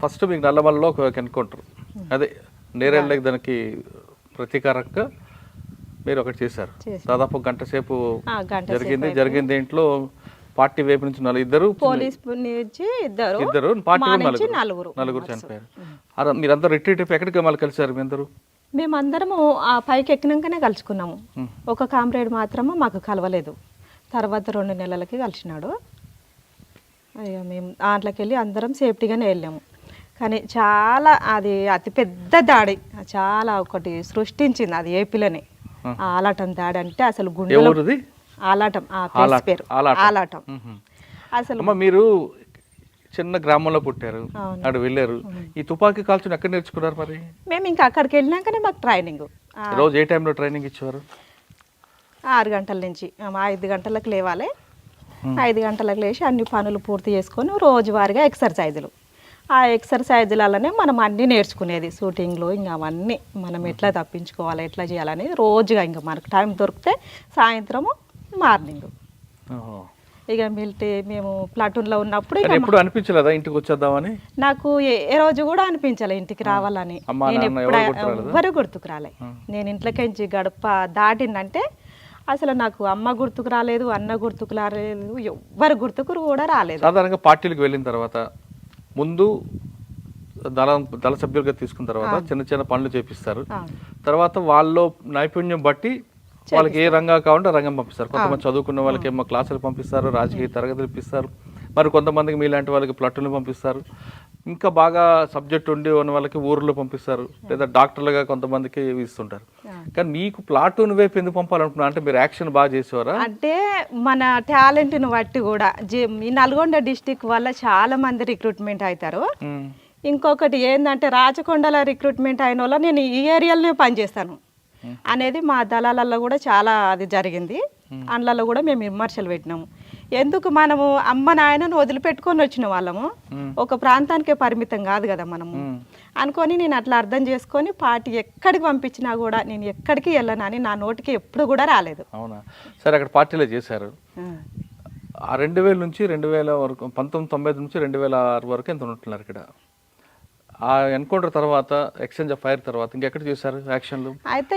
First మీకు నల్లమల్లలో ఒక encounter, అదే నేరేళ్ళకి దానికి ప్రతీకారంగా మీరు ఒకటి చేశారు. దాదాపు గంట సేపు జరిగింది. ఇంట్లో పార్టీ వైపు నుంచి ఇద్దరు పార్టీ నలుగురు చనిపోయారు. మీరందరూ రిట్రీట్ ఎక్కడికి మళ్ళీ కలిసారు? మీ అందరూ మేమందరము ఆ పైకి ఎక్కినాకనే కలుసుకున్నాము. ఒక కామ్రేడ్ మాత్రము మాకు కలవలేదు. తర్వాత 2 నెలలకి కలిసినాడు. అయ్యో మేము దాంట్లోకి వెళ్ళి అందరం సేఫ్టీగానే వెళ్ళాము. కానీ చాలా అది అతిపెద్ద దాడి, చాలా ఒకటి సృష్టించింది అది ఏపీలోనే. ఆలాటం దాడి అంటే అసలు గుండెలో ఆలాటం, ఆ ప్లేస్ పేరు ఆలాటం. అసలు మీరు చిన్న గ్రామంలో పుట్టారు, అక్కడ వెళ్ళారు. ఈ తుపాకీ కాల్చుని ఎక్కడ నేర్చుకున్నారు మరి? మేము ఇంకా అక్కడికి వెళ్ళినాకనే మాకు ట్రైనింగ్. రోజు ఏ టైంలో ట్రైనింగ్ ఇచ్చేవారు? 6 గంటల నుంచి 5 గంటలకు లేవాలి. 5 గంటలకు లేచి అన్ని పనులు పూర్తి చేసుకొని రోజువారీగా ఎక్సర్సైజులు. ఆ ఎక్సర్సైజులలోనే మనం అన్నీ నేర్చుకునేది. షూటింగ్లో ఇంకా అవన్నీ మనం ఎట్లా తప్పించుకోవాలి, ఎట్లా చేయాలనేది రోజుగా. ఇంకా మనకు టైం దొరికితే సాయంత్రము, మార్నింగ్. ఇక మేము ప్లాటూన్లో ఉన్నప్పుడు ఎప్పుడు అనిపించలేదా ఇంటికి వచ్చేద్దామని? నాకు ఏ రోజు కూడా అనిపించాలి ఇంటికి రావాలని. నేను ఎప్పుడు ఎవ్వరు గుర్తుకు రాలే. నేను ఇంట్లోకించి గడప దాటిందంటే అసలు నాకు అమ్మ గుర్తుకు రాలేదు, అన్న గుర్తుకు రాలేదు, ఎవ్వరు గుర్తుకు కూడా రాలేదు. సాధారణంగా పార్టీలకు వెళ్ళిన తర్వాత ముందు దళ సభ్యులుగా తీసుకున్న తర్వాత చిన్న చిన్న పనులు చేపిస్తారు. తర్వాత వాళ్ళలో నైపుణ్యం బట్టి వాళ్ళకి ఏ రంగా కావాలంటే రంగం పంపిస్తారు. కొంతమంది చదువుకున్న వాళ్ళకి ఏమో క్లాసులు పంపిస్తారు, రాజకీయ తరగతులు ఇప్పిస్తారు. మరి కొంతమందికి మీలాంటి వాళ్ళకి ప్లట్టులు పంపిస్తారు. ఇంకా బాగా సబ్జెక్ట్ ఉండి ఉన్న వాళ్ళకి ఊర్లో పంపిస్తారు, లేదా డాక్టర్లుగా కొంతమందికి ఇస్తుంటారు. కానీ మీకు ప్లాటూన్ వైపు ఎందుకు పంపాలనుకున్నారు? అంటే మీరు యాక్షన్ బాగా చేసేవారా? అంటే మన టాలెంట్ని బట్టి కూడా ఈ నల్గొండ డిస్టిక్ వల్ల చాలా మంది రిక్రూట్మెంట్ అవుతారు. ఇంకొకటి ఏంటంటే రాచకొండల రిక్రూట్మెంట్ అయిన వల్ల నేను ఈ ఏరియాలోనే పనిచేస్తాను అనేది మా దళాలలో కూడా చాలా అది జరిగింది. అందులో కూడా మేము విమర్శలు పెట్టినాము. ఎందుకు మనము అమ్మ నాయనను వదిలిపెట్టుకొని వచ్చిన వాళ్ళము, ఒక ప్రాంతానికే పరిమితం కాదు కదా మనము అనుకొని నేను అట్లా అర్థం చేసుకొని పార్టీ ఎక్కడికి పంపించినా కూడా నేను ఎక్కడికి వెళ్ళనని నా నోటికి ఎప్పుడు కూడా రాలేదు. అవునా? సరే, అక్కడ పార్టీలో చేశారు. 2000 నుంచి 2000 వరకు, 1990 నుంచి 2006 వరకు ఎంత ఉంటున్నారు ఇక్కడ? ఆ ఎన్కౌంటర్ తర్వాత, ఎక్స్చేంజ్ ఆఫ్ ఫైర్ తర్వాత ఇంకెక్కడ చేశారు యాక్షన్లు? అయితే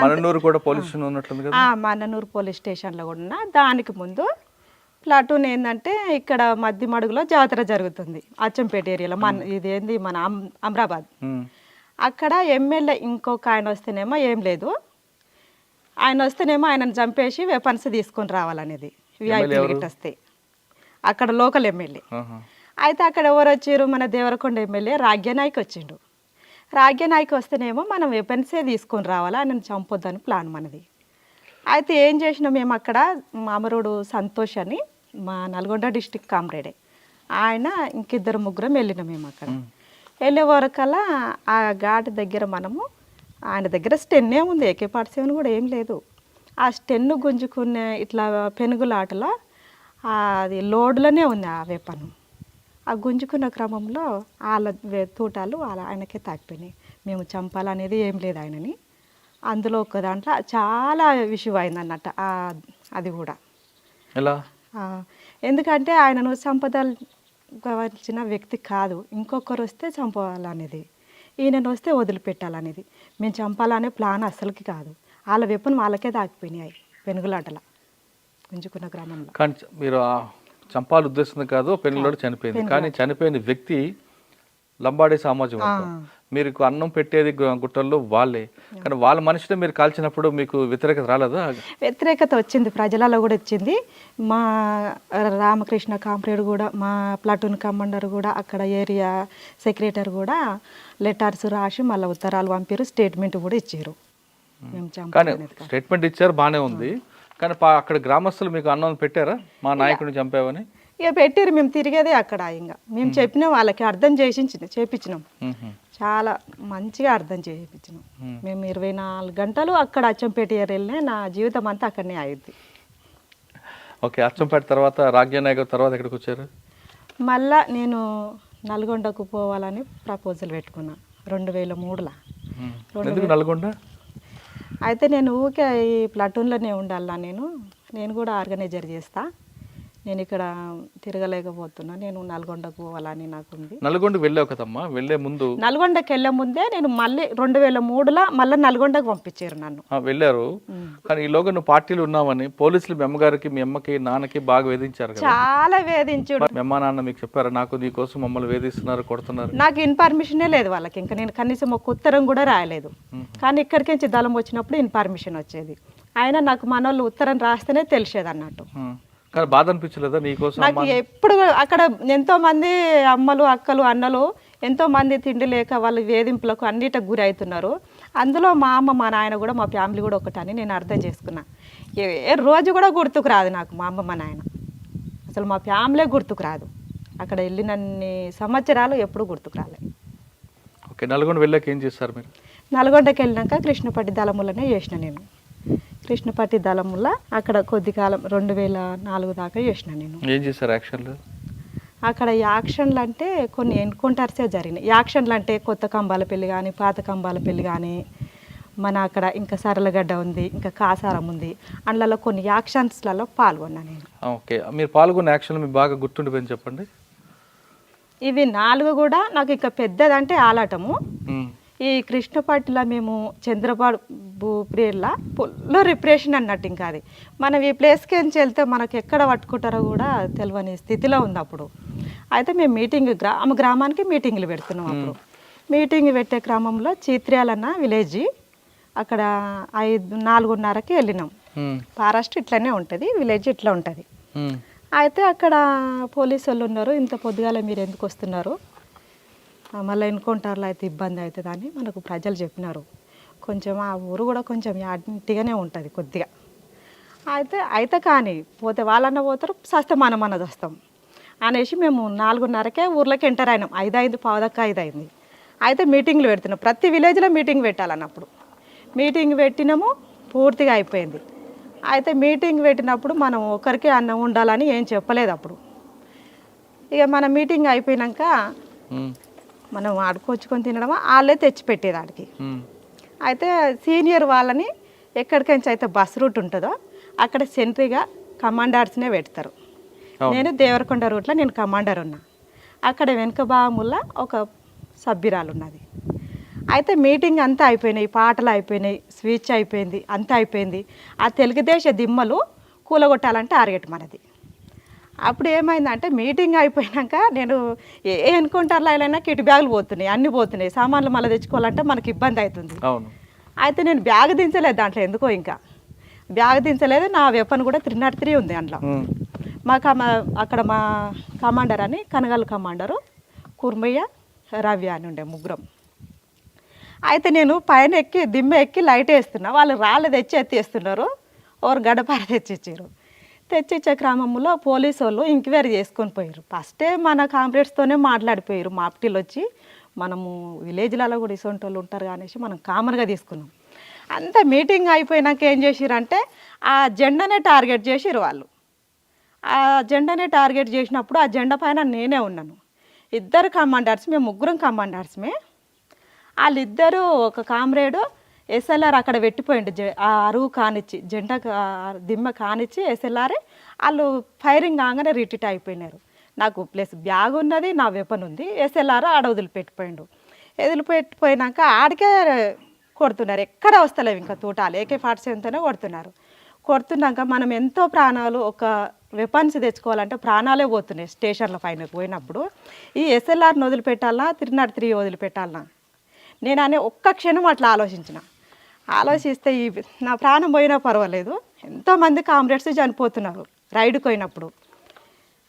మననూరు కూడా పోలీస్ స్టేషన్ ఉన్నట్లుంది కదా? మననూరు పోలీస్ స్టేషన్లో కూడా ఉన్నా. దానికి ముందు ప్లాటూన్ ఏంటంటే ఇక్కడ మధ్యమడుగులో జాతర జరుగుతుంది అచ్చంపేట ఏరియాలో. ఇదేంది మన అమరాబాద్. అక్కడ ఎమ్మెల్యే ఇంకొక ఆయన వస్తేనేమో ఏం లేదు, ఆయన వస్తేనేమో ఆయనను చంపేసి వెపన్స్ తీసుకొని రావాలనేది విఐపీ టికెట్ వస్తే. అక్కడ లోకల్ ఎమ్మెల్యే. అయితే అక్కడ ఎవరు వచ్చారు? మన దేవరకొండ ఎమ్మెల్యే రాగ్యనాయక్ వచ్చిండు. రాగ్యనాయక్ వస్తేనేమో మనం వెపన్సే తీసుకొని రావాలా, ఆయనను చంపొద్దని ప్లాన్ మనది. అయితే ఏం చేసినాం మేము అక్కడ, మామరుడు సంతోష్ అని మా నల్గొండ డిస్టిక్ కామ్రేడే, ఆయన ఇంకిద్దరు ముగ్గురం వెళ్ళినాం మేము. అక్కడ వెళ్ళే వరకల్లా ఆ ఘాట్ దగ్గర మనము, ఆయన దగ్గర స్టెన్నే ఉంది, AK-47 కూడా ఏం లేదు. ఆ స్టెన్ను గుంజుకునే ఇట్లా పెనుగులాటలో అది లోడ్లోనే ఉంది ఆ వెపన్. ఆ గుంజుకున్న క్రమంలో వాళ్ళ తూటాలు ఆయనకే తాకిపోయినాయి. మేము చంపాలనేది ఏం లేదు ఆయనని. అందులో ఒక దాంట్లో చాలా విషయం అయింది అన్నట్టు అది కూడా. ఎలా? ఎందుకంటే ఆయనను చంపదలచిన వ్యక్తి కాదు, ఇంకొకరు వస్తే చంపాలనేది, ఈయనను వస్తే వదిలిపెట్టాలనేది. మేము చంపాలనే ప్లాన్ అసలుకి కాదు. వాళ్ళ వెపన్ వాళ్ళకే తాకిపోయినాయి పెనుగులాటల గుంజుకున్న గ్రామంలో. కానీ మీరు చంపాల ఉద్దేశం కాదు, పెనుగులాట చనిపోయింది. కానీ చనిపోయిన వ్యక్తి లంబాడే సామాజిక వర్గం. మీకు అన్నం పెట్టేది గుట్టల్లో వాళ్ళే. కానీ వాళ్ళ మనిషిని మీరు కాల్చినప్పుడు మీకు వ్యతిరేకత రాలేదా? వ్యతిరేకత వచ్చింది, ప్రజలలో కూడా వచ్చింది. మా రామకృష్ణ కామ్రేడ్ కూడా, మా ప్లాటూన్ కమాండర్ కూడా, అక్కడ ఏరియా సెక్రటరీ కూడా లెటర్స్ రాసి మళ్ళీ ఉత్తరాలు పంపారు, స్టేట్మెంట్ కూడా ఇచ్చారు. కానీ స్టేట్మెంట్ ఇచ్చారు, బాగానే ఉంది. కానీ అక్కడ గ్రామస్తులు మీకు అన్నం పెట్టారా మా నాయకుడిని చంపావని? ఇక పెట్టారు. మేము తిరిగేదే అక్కడ. ఇంకా మేము చెప్పినా వాళ్ళకి అర్థం చేయించినాం. చాలా మంచిగా అర్థం చేయించినాం. మేము 24 గంటలు అక్కడ అచ్చంపేట ఏరియాలోనే, నా జీవితం అంతా అక్కడనే అయ్యింది. ఓకే, అచ్చంపేట తర్వాత రాగ్యనాయక్ తర్వాత ఎక్కడికి వచ్చారు? మళ్ళా నేను నల్గొండకు పోవాలని ప్రపోజల్ పెట్టుకున్నా 2003లో. ఎందుకు నల్గొండ? అయితే నేను ఊకే ఈ ప్లాటూన్లోనే ఉండాలా, నేను కూడా ఆర్గనైజర్ చేస్తా, నేను ఇక్కడ తిరగలేకపోతున్నా, నేను నల్గొండకు పోవాలని నాకుంది. నల్గొండకు వెళ్ళావు కదమ్మా, వెళ్ళే ముందు నల్గొండకి వెళ్ళే ముందే నేను మళ్ళీ 2003లో మళ్ళీ నల్గొండకు పంపించారు నన్ను. వెళ్ళారు, కానీ ఈలోగా నువ్వు పార్టీలు ఉన్నావని పోలీసులు మీ అమ్మగారికి మీ అమ్మకి నాన్నకి బాగా వేధించారు కదా. చాలా వేధించుడు. మీ అమ్మ నాన్న మీకు చెప్పారు నాకు నీ కోసం మమ్మల్ని వేధిస్తున్నారు, కొడుతున్నారు? నాకు ఇన్ఫర్మేషనే లేదు వాళ్ళకి, ఇంకా నేను కనీసం ఒక ఉత్తరం కూడా రాయలేదు. కానీ ఇక్కడికి నుంచి దళం వచ్చినప్పుడు ఇన్ఫర్మేషన్ వచ్చేది. అయినా నాకు మనోళ్ళు ఉత్తరం రాస్తేనే తెలిసేది అన్నట్టు. కానీ బాధ అనిపించలేదా నీకోసం? నాకు ఎప్పుడు అక్కడ ఎంతో మంది అమ్మలు అక్కలు అన్నలు ఎంతో మంది తిండి లేక వాళ్ళు వేధింపులకు అన్నిటికి గురి అవుతున్నారు. అందులో మా అమ్మ మా నాయన కూడా మా ఫ్యామిలీ కూడా ఒకటని నేను అర్థం చేసుకున్నా. ఏ రోజు కూడా గుర్తుకు రాదు నాకు మా అమ్మ మా నాయన, అసలు మా ఫ్యామిలీ గుర్తుకు రాదు. అక్కడ వెళ్ళినన్ని సంవత్సరాలు ఎప్పుడు గుర్తుకు రాలేదు. ఓకే, నల్గొండ వెళ్ళాక ఏం చేస్తారు మీరు? నల్గొండకి వెళ్ళినాక కృష్ణపట్టి దళములనే చేసిన నేను. కృష్ణపట్టి దళముల అక్కడ కొద్ది కాలం 2004 దాకా చేసిన నేను. ఏం చేశారు యాక్షన్లు? అక్కడ యాక్షన్లు అంటే కొన్ని ఎన్కౌంటర్సే జరిగినాయి. యాక్షన్లు అంటే కొత్త కంబాల పెళ్లి కానీ పాత కంబాల పెళ్లి కానీ, మన అక్కడ ఇంకా సరళగడ్డ ఉంది, ఇంకా కాసారం ఉంది, అందులో కొన్ని యాక్షన్స్లలో పాల్గొన్నా నేను. ఓకే, మీరు పాల్గొన్న యాక్షన్లు మీకు బాగా గుర్తుండిపోయింది చెప్పండి. ఇవి 4 కూడా నాకు ఇంకా పెద్దదంటే ఆలాటము. ఈ కృష్ణపట్టిలో మేము చంద్రబాబు పీరియడ్లో ఫుల్ రిప్రెషన్ అన్నట్టు. ఇంకా అది మనం ఈ ప్లేస్కి నుంచి వెళ్తే మనకు ఎక్కడ పట్టుకుంటారో కూడా తెలియని స్థితిలో ఉంది అప్పుడు. అయితే మేము మీటింగ్ గ్రామానికి మీటింగ్లు పెడుతున్నాం. అప్పుడు మీటింగ్ పెట్టే క్రమంలో చిత్ర్యాలన్న విలేజ్ అక్కడ 4:30కి వెళ్ళినాం. ఫారెస్ట్ ఇట్లనే ఉంటుంది, విలేజ్ ఇట్లా ఉంటుంది. అయితే అక్కడ పోలీసు వాళ్ళు ఉన్నారు, ఇంత పొద్దుగాల మీరు ఎందుకు వస్తున్నారు, మళ్ళీ ఎన్కౌంటర్లో అయితే ఇబ్బంది అవుతుందని మనకు ప్రజలు చెప్పినారు. కొంచెం ఆ ఊరు కూడా కొంచెం యాటిగానే ఉంటుంది కొద్దిగా. అయితే కానీ పోతే వాళ్ళన్న పోతారు, సస్తే మనం అన్నది వస్తాం అనేసి మేము 4:30కే ఊర్లోకి ఎంటర్ అయినాం. 5 పావుదక్క 5 అయింది. అయితే మీటింగ్లు పెడుతున్నాం, ప్రతి విలేజ్లో మీటింగ్ పెట్టాలన్నప్పుడు మీటింగ్ పెట్టినాము, పూర్తిగా అయిపోయింది. అయితే మీటింగ్ పెట్టినప్పుడు మనం ఒకరికి అన్నం ఉండాలని ఏం చెప్పలేదు అప్పుడు. ఇక మన మీటింగ్ అయిపోయినాక మనం ఆడుకొచ్చుకొని తినడమా, వాళ్ళే తెచ్చిపెట్టేది ఆడికి. అయితే సీనియర్ వాళ్ళని ఎక్కడికైనా అయితే బస్ రూట్ ఉంటుందో అక్కడ సెంట్రీగా కమాండర్స్నే పెడతారు. నేను దేవరకొండ రూట్లో నేను కమాండర్ ఉన్నా. అక్కడ వెనుక భాగముల్లో ఒక సభ్యురాలు ఉన్నది. అయితే మీటింగ్ అంతా అయిపోయినాయి, పాటలు అయిపోయినాయి, స్పీచ్ అయిపోయింది, అంతా అయిపోయింది. ఆ తెలుగుదేశ దిమ్మలు కూలగొట్టాలంటే టార్గెట్ మనది. అప్పుడు ఏమైందంటే మీటింగ్ అయిపోయాక నేను ఏ ఎన్కౌంటర్లో అయినా కిట్ బ్యాగులు పోతున్నాయి, అన్నీ పోతున్నాయి, సామాన్లు మళ్ళీ తెచ్చుకోవాలంటే మనకి ఇబ్బంది అవుతుంది. అయితే నేను బ్యాగ్ దించలేదు దాంట్లో, ఎందుకో ఇంకా బ్యాగ్ దించలేదు. నా వెపన్ కూడా 303 ఉంది అందులో. అక్కడ మా కమాండర్ అని కనగల్ కమాండరు, కుర్మయ్య, రవ్య అని ఉండే ముగ్గురం. అయితే నేను పైన ఎక్కి దిమ్మ ఎక్కి లైట్ వేస్తున్నా, వాళ్ళు రాళ్ళు తెచ్చి ఎత్తేస్తున్నారు, ఓరు గడపార తెచ్చిచ్చారు. తెచ్చిచ్చే క్రమంలో పోలీసు వాళ్ళు ఎంక్వైరీ చేసుకొని పోయారు. ఫస్టే మన కాంప్లైంట్స్తోనే మాట్లాడిపోయారు. మాప్టీలు వచ్చి మనము విలేజ్లలో కూడా ఇసొంటి వాళ్ళు ఉంటారు అనేసి మనం కామన్గా తీసుకున్నాం. అంత మీటింగ్ అయిపోయినాక ఏం చేసిరంటే ఆ జెండానే టార్గెట్ చేసిరు వాళ్ళు. ఆ జెండానే టార్గెట్ చేసినప్పుడు ఆ జెండా పైన నేనే ఉన్నాను. 2 కమాండర్స్, మేము 3 కమాండర్స్మే. వాళ్ళిద్దరూ ఒక కామ్రేడు ఎస్ఎల్ఆర్ అక్కడ పెట్టిపోయిండు, ఆ అరువు కానిచ్చి జెండా దిమ్మ కానిచ్చి ఎస్ఎల్ఆర్ వాళ్ళు ఫైరింగ్ కాగానే రిట్రీట్ అయిపోయినారు. నాకు ప్లస్ బ్యాగ్ ఉన్నది, నా వెపన్ ఉంది, ఎస్ఎల్ఆర్ ఆడ వదిలిపెట్టిపోయిండు. వదిలిపెట్టిపోయినాక ఆడికే కొడుతున్నారు, ఎక్కడ వస్తలేవు ఇంకా తూటాలు, AK-47తోనే కొడుతున్నారు. కొడుతున్నాక మనం ఎంతో ప్రాణాలు, ఒక వెపన్స్ తెచ్చుకోవాలంటే ప్రాణాలే పోతున్నాయి స్టేషన్ల పైన పోయినప్పుడు. ఈ ఎస్ఎల్ఆర్ని వదిలిపెట్టాలన్నా 303 వదిలిపెట్టాలన్నా నేను అనే ఒక్క క్షణం అట్లా ఆలోచిస్తే ఈ నా ప్రాణం పోయినా పర్వాలేదు, ఎంతోమంది కామ్రేడ్స్ చనిపోతున్నారు రైడ్కి పోయినప్పుడు,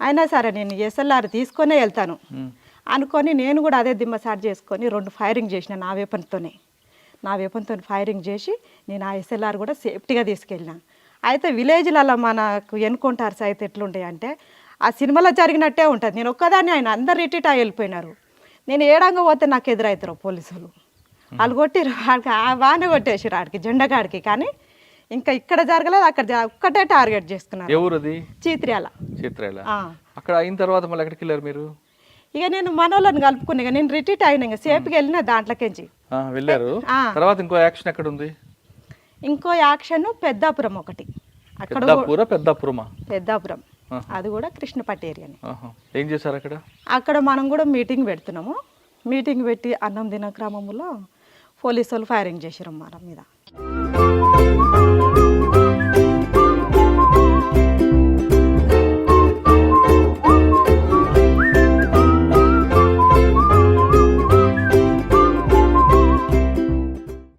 అయినా సరే నేను ఎస్ఎల్ఆర్ తీసుకొనే వెళ్తాను అనుకొని నేను కూడా అదే దిమ్మ స్టార్ట్ చేసుకొని 2 ఫైరింగ్ చేసిన నా వెపన్తో ఫైరింగ్ చేసి నేను ఆ ఎస్ఎల్ఆర్ కూడా సేఫ్టీగా తీసుకెళ్ళినా. అయితే విలేజ్లలో మనకు ఎన్కౌంటర్స్ అయితే ఎట్లుంటాయి అంటే ఆ సినిమాలో జరిగినట్టే ఉంటుంది. నేను ఒక్కదాన్ని, ఆయన అందరు రిట్రీట్ అయ్యి వెళ్ళిపోయినారు. నేను ఏడంగా పోతే నాకు ఎదురవుతారు పోలీసులు, వాళ్ళు కొట్టిరు, బాగానే కొట్టేసారు ఆడికి జెండా కాడికి. కానీ ఇంకా ఇక్కడ జరగలేదు, అక్కడ ఒక్కటే టార్గెట్ చేసుకున్నారు. ఎవరుది? చిత్ర్యాల. అక్కడ అయిన తర్వాత మళ్ళీ ఎక్కడికి వెళ్ళారు మీరు? ఇక నేను మనోళ్ళని కలుపుకున్నా, నేను రిట్రీట్ అయినా, ఇంకా సేఫ్గా వెళ్ళిన దాంట్లోకించి వెళ్ళారు. తర్వాత ఇంకో యాక్షన్ ఎక్కడ ఉంది? ఇంకో యాక్షన్ పెద్దాపురం ఒకటి. అక్కడ పెద్దాపురమా? పెద్దాపురం అది కూడా కృష్ణపట్టి ఏరియాని. ఆహా. ఏం చేశారు అక్కడ? అక్కడ మనం కూడా మీటింగ్ పెడుతున్నాము. మీటింగ్ పెట్టి అన్నం తిన క్రమంలో పోలీసు వాళ్ళు ఫైరింగ్ చేసారు మన మీద.